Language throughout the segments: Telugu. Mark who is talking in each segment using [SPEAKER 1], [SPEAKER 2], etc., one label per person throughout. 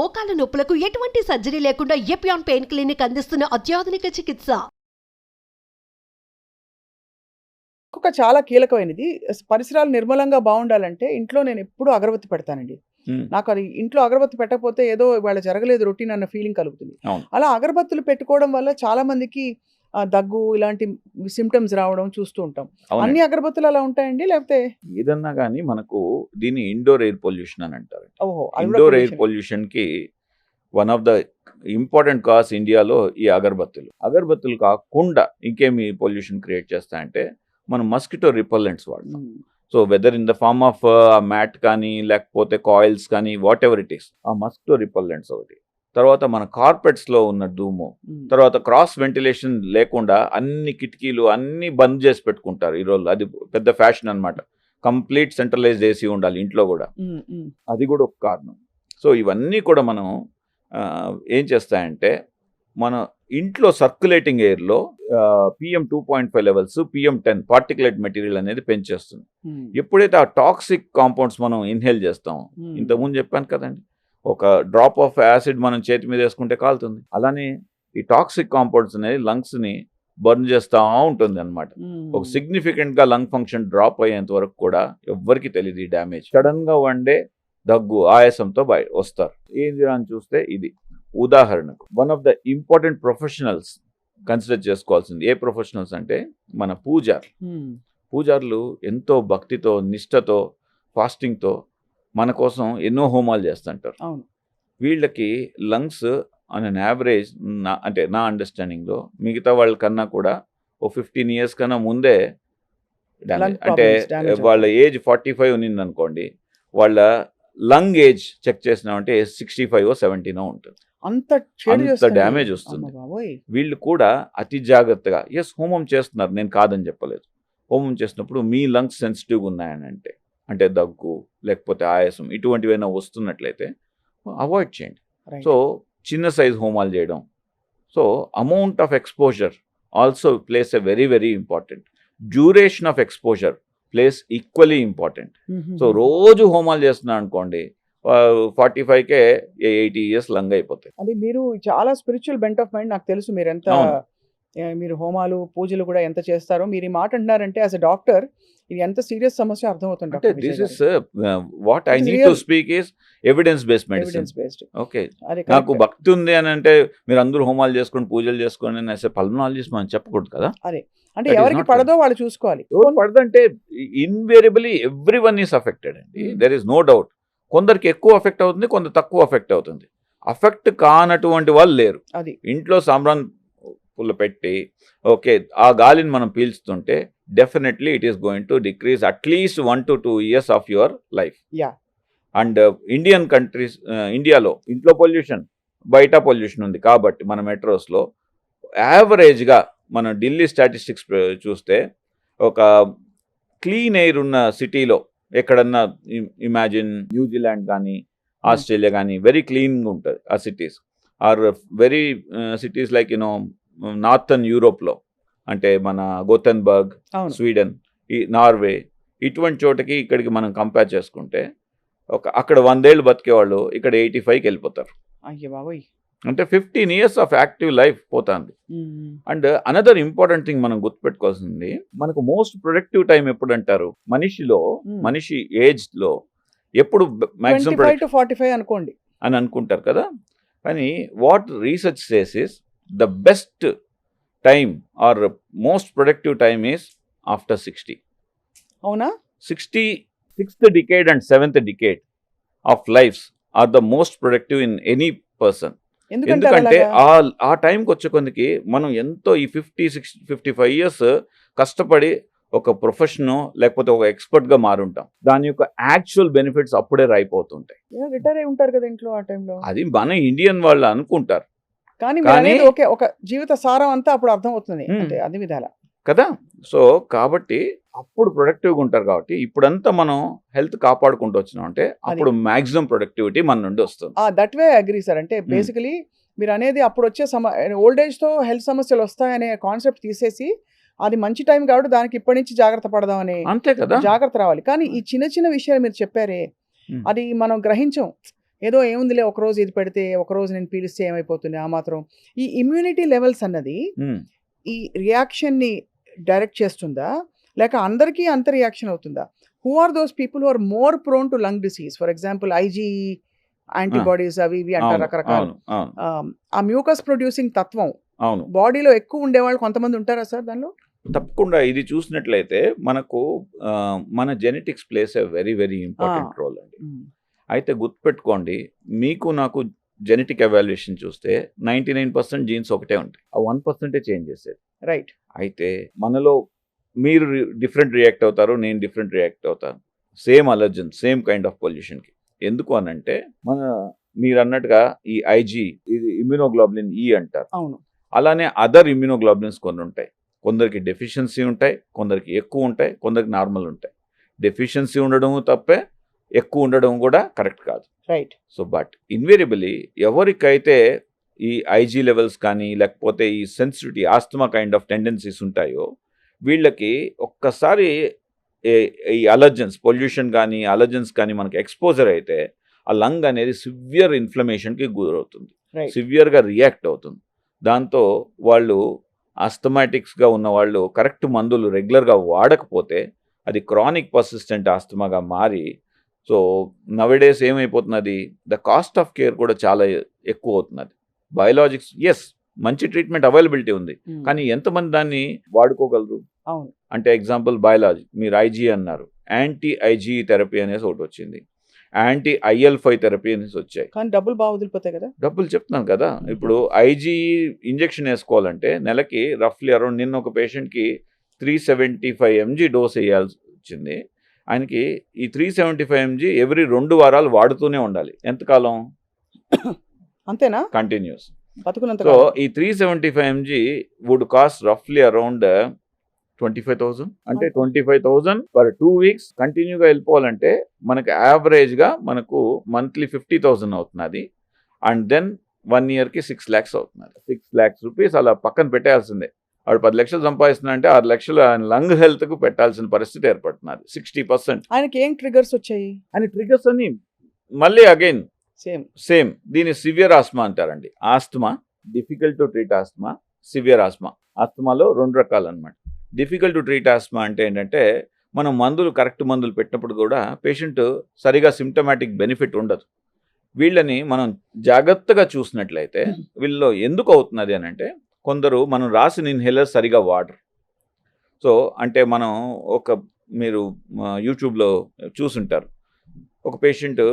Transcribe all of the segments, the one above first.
[SPEAKER 1] మోకాల నొప్పులకు ఎటువంటి సర్జరీ లేకుండా ఎపియాన్ పెయిన్ క్లినిక్ అందిస్తున్న అత్యాధునిక చికిత్స.
[SPEAKER 2] ఇంకొక చాలా కీలకమైనది పరిసరాలు నిర్మలంగా బాగుండాలంటే ఇంట్లో నేను ఎప్పుడూ అగరబత్తి పెడతానండి. నాకు అది ఇంట్లో అగరబత్తి పెట్టకపోతే ఏదో ఇవాళ జరగలేదు రొటీన్ అన్న ఫీలింగ్ కలుగుతుంది.
[SPEAKER 3] అవును.
[SPEAKER 2] అలా అగరబత్తులు పెట్టుకోవడం వల్ల చాలా మందికి దగ్గు ఇలాంటి సిమ్టమ్స్ రావడం చూస్తూ ఉంటాం.
[SPEAKER 3] అవునండి.
[SPEAKER 2] అన్ని అగరబత్తులు అలా ఉంటాయండి లేకపోతే
[SPEAKER 3] ఏదన్నా కానీ మనకు దీన్ని ఇండోర్ ఎయిర్ పొల్యూషన్ అని అంటారు.
[SPEAKER 2] ఓహో అది కూడా
[SPEAKER 3] ఇండోర్ ఎయిర్
[SPEAKER 2] pollution.
[SPEAKER 3] పొల్యూషన్ కి one of the important cause ఇండియాలో ఈ అగరబత్తులు కాకుండా ఇంకేమి పొల్యూషన్ క్రియేట్ చేస్తాయంటే మనం మస్కిటో రిపల్లెంట్స్ వాడతాం. So whether in the form of mat కానీ లేకపోతే కాయిల్స్ కానీ వాట్ ఎవర్ ఇట్ ఈస్, ఆ మస్కిటో రిపల్లెంట్స్ ఒకటి. తర్వాత మన కార్పెట్స్లో ఉన్న ధూము, తర్వాత క్రాస్ వెంటిలేషన్ లేకుండా అన్ని కిటికీలు అన్ని బంద్ చేసి పెట్టుకుంటారు ఈరోజు. అది పెద్ద ఫ్యాషన్ అన్నమాట. కంప్లీట్ సెంట్రలైజ్డ్ ఏసీ ఉండాలి ఇంట్లో కూడా, అది కూడా ఒక కారణం. సో ఇవన్నీ కూడా మనం ఏం చేస్తాయంటే మన ఇంట్లో సర్క్యులేటింగ్ ఎయిర్లో PM 2.5 levels, PM 10 particulate material అనేది పెంచేస్తుంది. ఎప్పుడైతే ఆ టాక్సిక్ కాంపౌండ్స్ మనం ఇన్హేల్ చేస్తామో, ఇంతకుముందు చెప్పాను కదండి, ఒక డ్రాప్ ఆఫ్ యాసిడ్ మనం చేతి మీద వేసుకుంటే కాలుతుంది. అలానే ఈ టాక్సిక్ కాంపౌండ్స్ అనేది లంగ్స్ని బర్న్ చేస్తూ ఉంటుంది అనమాట. ఒక సిగ్నిఫికెంట్గా లంగ్ ఫంక్షన్ డ్రాప్ అయ్యేంత వరకు కూడా ఎవ్వరికి తెలియదు ఈ డ్యామేజ్. సడన్గా వన్డే దగ్గు ఆయాసంతో వస్తారు. ఏంది అని చూస్తే ఇది ఉదాహరణకు one of the important professionals consider చేసుకోవాల్సింది. ఏ ప్రొఫెషనల్స్ అంటే మన పూజారులు ఎంతో భక్తితో నిష్టతో ఫాస్టింగ్తో మన కోసం ఎన్నో హోమాలు చేస్తుంటారు. వీళ్ళకి లంగ్స్ ఆన్ అన్ యావరేజ్ అంటే నా అండర్స్టాండింగ్లో మిగతా వాళ్ళకన్నా కూడా ఓ 15 years కన్నా ముందే అంటే వాళ్ళ ఏజ్ 45 ఉన్నింది అనుకోండి, వాళ్ళ లంగ్ ఏజ్ చెక్ చేసినామంటే 65 or 70 ఉంటుంది. అంత డ్యామేజ్ వస్తుంది. వీళ్ళు కూడా అతి జాగ్రత్తగా హోమం చేస్తున్నారు, నేను కాదని చెప్పలేదు. హోమం చేసినప్పుడు మీ లంగ్స్ సెన్సిటివ్గా ఉన్నాయని అంటే దగ్గు లేకపోతే ఆయాసం ఇటువంటివైనా వస్తున్నట్లయితే అవాయిడ్ చేయండి. సో చిన్న సైజ్ హోమాలు చేయడం. So amount of exposure also place a very very important. Duration of exposure place equally important. So రోజు హోమాలు చేస్తున్నా అనుకోండి, 45కే 80 years లంగ్ అయిపోతాయి.
[SPEAKER 2] అది మీరు చాలా స్పిరిచువల్ బెంట్ ఆఫ్ మైండ్. నాకు తెలుసు మీరు ఎంత మీరు హోమాలు పూజలు కూడా ఎంత చేస్తారో. మీరు ఈ మాట అంటున్నారంటే యాజ్ ఎ డాక్టర్ ఇది ఎంత సీరియస్ సమస్య అర్థమవుతుంది.
[SPEAKER 3] అంటే this is what I need to speak is evidence based medicine. Okay, నాకు భక్తి ఉంది అని అంటే మీరు అందరూ హోమాలు చేసుకొని పూజలు చేసుకొని అనేసి పల్మనాలజిస్ట్ మనం చెప్పకూడదు కదా.
[SPEAKER 2] అదే అంటే ఎవరికి పడదో వాళ్ళు చూసుకోవాలి.
[SPEAKER 3] పడదంటే ఇన్వేరియబుల్లీ ఎవ్రీవన్ ఈస్ అఫెక్టెడ్ అండి. There is no doubt. కొందరికి ఎక్కువ అఫెక్ట్ అవుతుంది, కొందరు తక్కువ అఫెక్ట్ అవుతుంది. అఫెక్ట్ కానటువంటి వాళ్ళు లేరు.
[SPEAKER 2] అది
[SPEAKER 3] ఇంట్లో సాంబ్రాన్ పుల్ల పెట్టి ఓకే ఆ గాలిని మనం పీల్చుతుంటే definitely it is going to decrease at least 1 to 2 years of your life. And Indian countries, ఇండియాలో ఇంట్లో పొల్యూషన్ బయట పొల్యూషన్ ఉంది కాబట్టి మన మెట్రోస్లో యావరేజ్గా మన ఢిల్లీ స్టాటిస్టిక్స్ చూస్తే ఒక క్లీన్ ఎయిర్ ఉన్న సిటీలో ఎక్కడన్నా ఇమాజిన్ న్యూజిలాండ్ కానీ ఆస్ట్రేలియా కానీ వెరీ క్లీన్గా ఉంటుంది ఆ cities. Or very cities like northern యూరోప్లో అంటే మన గోథెన్బర్గ్, స్వీడన్, ఈ నార్వే ఇటువంటి చోటకి ఇక్కడికి మనం కంపేర్ చేసుకుంటే అక్కడ 100 ఏళ్ళు బతికేవాళ్ళు ఇక్కడ 85కి వెళ్ళిపోతారు. అంటే 15 years ఆఫ్ యాక్టివ్ లైఫ్ పోతుంది. అండ్ అనదర్ ఇంపార్టెంట్ థింగ్ మనం గుర్తుపెట్టుకోవాల్సింది, మనకు మోస్ట్ ప్రొడక్టివ్ టైం ఎప్పుడు అంటారు మనిషి ఏజ్ లో ఎప్పుడు మాక్సిమం
[SPEAKER 2] 25 to 45 అనుకోండి
[SPEAKER 3] అని అనుకుంటారు కదా. కానీ what research says is the best time or most productive time is after 60.
[SPEAKER 2] అవునా?
[SPEAKER 3] 66th decade and 7th decade of lives are the most productive in any person. ఎందుకంటే ఆ టైంకి వచ్చే కొందికి మనం ఎంతో ఈ 50-55 years కష్టపడి ఒక ప్రొఫెషన్ లేకపోతే ఒక ఎక్స్పర్ట్గా మారుంటాం. దాని యొక్క యాక్చువల్ బెనిఫిట్స్ అప్పుడే రాయిపోతుంటాయి.
[SPEAKER 2] రిటైర్ అయి ఉంటారు కదా ఇంట్లో ఆ టైంలో.
[SPEAKER 3] అది మన ఇండియన్ వాళ్ళు అనుకుంటారు
[SPEAKER 2] కానీ ఒక జీవిత సారం అంతా అప్పుడు అర్థం అవుతుంది అది విధాల
[SPEAKER 3] కదా. సో కాబట్టి అప్పుడు ప్రొడక్టివ్గా ఉంటారు. కాబట్టి ఇప్పుడంతా మనం హెల్త్ కాపాడుకుంటూ వచ్చినాం అంటే అప్పుడు మాక్సిమం ప్రొడక్టివిటీ మన నుండి వస్తుంది.
[SPEAKER 2] That way agree sir. అంటే బేసికలీ మీరు అనేది అప్పుడు వచ్చే ఓల్డ్ ఏజ్తో హెల్త్ సమస్యలు వస్తాయనే కాన్సెప్ట్ తీసేసి అది మంచి టైం కాబట్టి దానికి ఇప్పటి నుంచి జాగ్రత్త పడదామని
[SPEAKER 3] అంతే కదా,
[SPEAKER 2] జాగ్రత్త రావాలి. కానీ ఈ చిన్న చిన్న విషయాలు మీరు చెప్పారే అది మనం గ్రహించం. ఏదో ఏముందిలే ఒకరోజు ఇది పెడితే ఒకరోజు నేను పీలిస్తే ఏమైపోతుంది ఆ మాత్రం. ఈ ఇమ్యూనిటీ లెవెల్స్ అన్నది ఈ రియాక్షన్ని డైరెక్ట్ చేస్తుందా? లేక అందరికీ అంత రియాక్షన్ అవుతుందా? Who are those people who are more prone to lung disease? For example IgE antibodies అవి ఇవి అంటారు రకరకాలు. ఆ మ్యూకస్ ప్రొడ్యూసింగ్ తత్వం
[SPEAKER 3] అవును
[SPEAKER 2] బాడీలో ఎక్కువ ఉండేవాళ్ళు కొంతమంది ఉంటారా సార్ దానిలో?
[SPEAKER 3] తప్పకుండా ఇది చూసినట్లయితే మనకు మన genetics plays a very very important role అండి. అయితే గుర్తుపెట్టుకోండి, మీకు నాకు జెనెటిక్ ఎవాల్యుయేషన్ చూస్తే 99% జీన్స్ ఒకటే ఉంటాయి, ఆ 1% చేంజ్ చేసేది.
[SPEAKER 2] రైట్.
[SPEAKER 3] అయితే మనలో మీరు డిఫరెంట్ రియాక్ట్ అవుతారు, నేను డిఫరెంట్ రియాక్ట్ అవుతాను same allergen same kind of పొల్యూషన్కి. ఎందుకు అనంటే మీరు అన్నట్టుగా ఈ ఐజీ ఇది ఇమ్యూనోగ్లోబులిన్ ఈ అంటారు.
[SPEAKER 2] అవును.
[SPEAKER 3] అలానే అదర్ ఇమ్యూనోగ్లోబులిన్స్ కొన్ని ఉంటాయి. కొందరికి డెఫిషియన్సీ ఉంటాయి, కొందరికి ఎక్కువ ఉంటాయి, కొందరికి నార్మల్ ఉంటాయి. డెఫిషియన్సీ ఉండడం తప్పే, ఎక్కువ ఉండడం కూడా కరెక్ట్ కాదు.
[SPEAKER 2] రైట్.
[SPEAKER 3] సో బట్ ఇన్వేరియబుల్లీ ఎవరికైతే ఈ ఐజీ లెవెల్స్ కానీ లేకపోతే ఈ sensitivity asthma kind of tendencies ఉంటాయో వీళ్ళకి ఒక్కసారి ఈ అలర్జన్స్ పొల్యూషన్ కానీ అలర్జన్స్ కానీ మనకి ఎక్స్పోజర్ అయితే ఆ లంగ్ అనేది సివియర్ ఇన్ఫ్లమేషన్కి గురవుతుంది, సివియర్గా రియాక్ట్ అవుతుంది. దాంతో వాళ్ళు ఆస్తమాటిక్స్గా ఉన్న వాళ్ళు కరెక్ట్ మందులు రెగ్యులర్గా వాడకపోతే అది క్రానిక్ పర్సిస్టెంట్ ఆస్తమాగా మారి, సో నవడేస్ ఏమైపోతున్నది, ద కాస్ట్ ఆఫ్ కేర్ కూడా చాలా ఎక్కువ అవుతున్నది. బయోలాజిక్స్ ఎస్ మంచి ట్రీట్మెంట్ అవైలబిలిటీ ఉంది, కానీ ఎంతమంది దాన్ని వాడుకోగలరు?
[SPEAKER 2] అవును.
[SPEAKER 3] అంటే ఎగ్జాంపుల్ బయాలజీ, మీరు ఐజీ అన్నారు, యాంటీ ఐజీ థెరపీ అనేసి ఒకటి వచ్చింది, యాంటీ IL-5 థెరపీ అనేసి వచ్చాయి.
[SPEAKER 2] కానీ డబ్బులు బాగా వదిలిపోతాయి కదా.
[SPEAKER 3] డబ్బులు చెప్తున్నాను కదా, ఇప్పుడు ఐజీ ఇంజెక్షన్ వేసుకోవాలంటే నెలకి రఫ్లీ అరౌండ్, నిన్న ఒక పేషెంట్కి 375 mg డోస్ వేయాల్సి వచ్చింది. ఆయనకి ఈ 375 mg ఎవ్రీ 2 వారాలు వాడుతూనే ఉండాలి. ఎంతకాలం?
[SPEAKER 2] అంతేనా?
[SPEAKER 3] కంటిన్యూస్.
[SPEAKER 2] బతుకున్నంత.
[SPEAKER 3] సో ఈ 375 mg వుడ్ కాస్ట్ రఫ్లీ అరౌండ్ 25,000. అంటే 25,000 పర్ 2 weeks కంటిన్యూగా వెళ్ళిపోవాలంటే మనకు యావరేజ్గా మనకు మంత్లీ 50,000 అవుతున్నది. అండ్ దెన్ 1 yearకి 6 lakhs అవుతున్నది. 6 lakhs రూపీస్ అలా పక్కన పెట్టాల్సిందే. వాడు 10 లక్షలు సంపాదిస్తున్నా అంటే 6 లక్షలు ఆయన లంగ్ హెల్త్కు పెట్టాల్సిన పరిస్థితి ఏర్పడుతున్నది. 60%.
[SPEAKER 2] ఆయనకి ఏం ట్రిగర్స్ వచ్చాయి?
[SPEAKER 3] అని ట్రిగర్స్ అని మళ్ళీ అగైన్ సేమ్ దీన్ని సివియర్ ఆస్మా అంటారండి. Asthma, difficult to treat asthma, severe asthma. ఆస్తమాలో 2 రకాలు అనమాట. డిఫికల్ట్ టు ట్రీట్ ఆస్మా అంటే ఏంటంటే మనం మందులు కరెక్ట్ మందులు పెట్టినప్పుడు కూడా పేషెంట్ సరిగా సిమ్టమాటిక్ బెనిఫిట్ ఉండదు. వీళ్ళని మనం జాగ్రత్తగా చూసినట్లయితే వీళ్ళలో ఎందుకు అవుతున్నది అని అంటే, కొందరు మనం రాసిన ఇన్హేలర్ సరిగా వాడరు. సో అంటే మనం మీరు యూట్యూబ్లో చూసుంటారు, ఒక పేషెంట్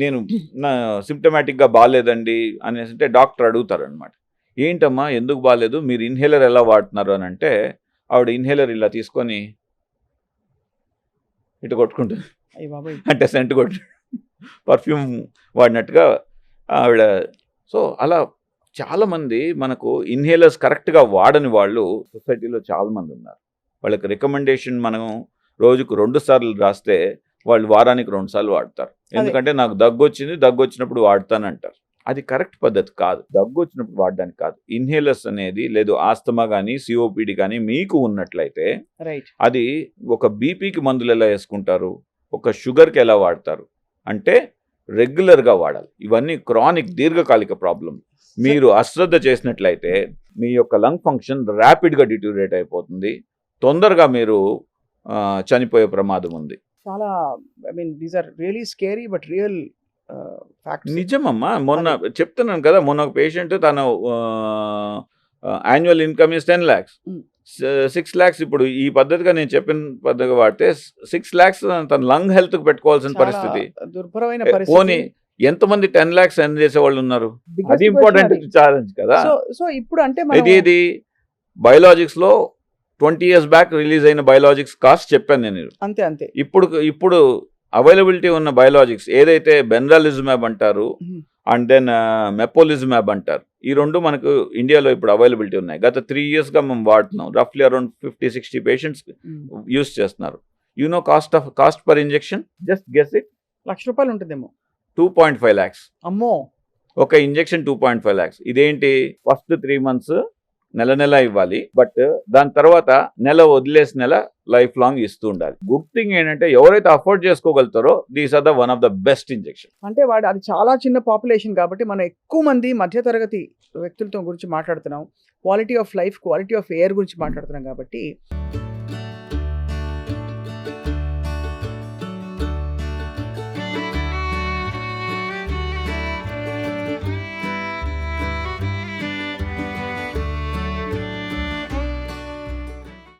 [SPEAKER 3] నేను నా సిమ్టమాటిక్గా బాగాలేదండి అనేసి అంటే డాక్టర్ అడుగుతారు అనమాట, ఏంటమ్మా ఎందుకు బాగాలేదు, మీరు ఇన్హేలర్ ఎలా వాడుతున్నారు అని అంటే ఆవిడ ఇన్హేలర్ ఇలా తీసుకొని ఇటు కొట్టుకుంటుంది, అంటే సెంట్ కొట్టు పర్ఫ్యూమ్ వాడినట్టుగా ఆవిడ. సో అలా చాలామంది మనకు ఇన్హేలర్స్ కరెక్ట్గా వాడని వాళ్ళు సొసైటీలో చాలామంది ఉన్నారు. వాళ్ళకి రికమెండేషన్ మనం రోజుకు 2 సార్లు రాస్తే వాళ్ళు వారానికి 2 సార్లు వాడతారు. ఎందుకంటే నాకు దగ్గు వచ్చినప్పుడు వాడతానంటారు. అది కరెక్ట్ పద్ధతి కాదు. దగ్గు వచ్చినప్పుడు వాడడానికి కాదు. ఇన్హేలర్స్ అనేది లేదు ఆస్తమా కానీ COPD కానీ మీకు ఉన్నట్లయితే అది ఒక బీపీకి మందులు ఎలా వేసుకుంటారు, ఒక షుగర్కి ఎలా వాడతారు అంటే రెగ్యులర్గా వాడాలి. ఇవన్నీ క్రానిక్ దీర్ఘకాలిక ప్రాబ్లం. మీరు అశ్రద్ధ చేసినట్లయితే మీ యొక్క లంగ్ ఫంక్షన్ ర్యాపిడ్గా డిటోరియేట్ అయిపోతుంది, తొందరగా మీరు చనిపోయే ప్రమాదం ఉంది.
[SPEAKER 2] చాలా these are really scary but real facts.
[SPEAKER 3] నిజమమ్మా, మొన్న చెప్తున్నాను కదా, మొన్న ఒక పేషెంట్ తన annual income is 10 lakhs, 6 lakhs ఇప్పుడు ఈ పద్ధతిగా నేను చెప్పిన పద్ధతిగా వాడితే 6 lakhs తన లంగ్ హెల్త్కి పెట్టుకోవాల్సిన పరిస్థితి.
[SPEAKER 2] దుర్భరమైన
[SPEAKER 3] పోనీ ఎంతమంది 10 lakhs ఎర్న్ చేసే వాళ్ళు ఉన్నారు? అది ఇంపార్టెంట్ ఛాలెంజ్ కదా.
[SPEAKER 2] సో ఇప్పుడు అంటే
[SPEAKER 3] ఇది బయోలాజిక్స్ లో 20 years బ్యాక్ రిలీజ్ అయిన బయోలాజిక్స్ కాస్ట్ చెప్పాను నేను.
[SPEAKER 2] అంతే
[SPEAKER 3] ఇప్పుడు అవైలబిలిటీ ఉన్న బయోలాజిక్స్ ఏదైతే బెన్రాలిజుమాబ్ అంటారు అండ్ దెన్ మెపోలిజుమాబ్ అంటారు, ఈ 2 మనకు ఇండియాలో ఇప్పుడు అవైలబిలిటీ ఉన్నాయి. గత 3 yearsగా మేము వాడుతున్నాం. రఫ్లీ అరౌండ్ 50-60 పేషెంట్స్ యూస్ చేస్తున్నారు. You know cost per injection, just guess it,
[SPEAKER 2] ₹1,00,000 ఉంటుందేమో.
[SPEAKER 3] 2.5 lakhs.
[SPEAKER 2] అమ్మో,
[SPEAKER 3] ఒక ఇంజెక్షన్ 2.5 lakhs. ఇదేంటి, ఫస్ట్ 3 months నెల ఇవ్వాలి, బట్ దాని తర్వాత నెల వదిలేసి నెల లైఫ్ లాంగ్ ఇస్తూ ఉండాలి. గుడ్ థింగ్ ఏంటంటే ఎవరైతే అఫోర్డ్ చేసుకోగలుగుతారో these are the one of the best injection.
[SPEAKER 2] అంటే వాడు అది చాలా చిన్న పాపులేషన్ కాబట్టి మనం ఎక్కువ మంది మధ్యతరగతి వ్యక్తులతో గురించి మాట్లాడుతున్నాం, quality of life, quality of air గురించి మాట్లాడుతున్నాం కాబట్టి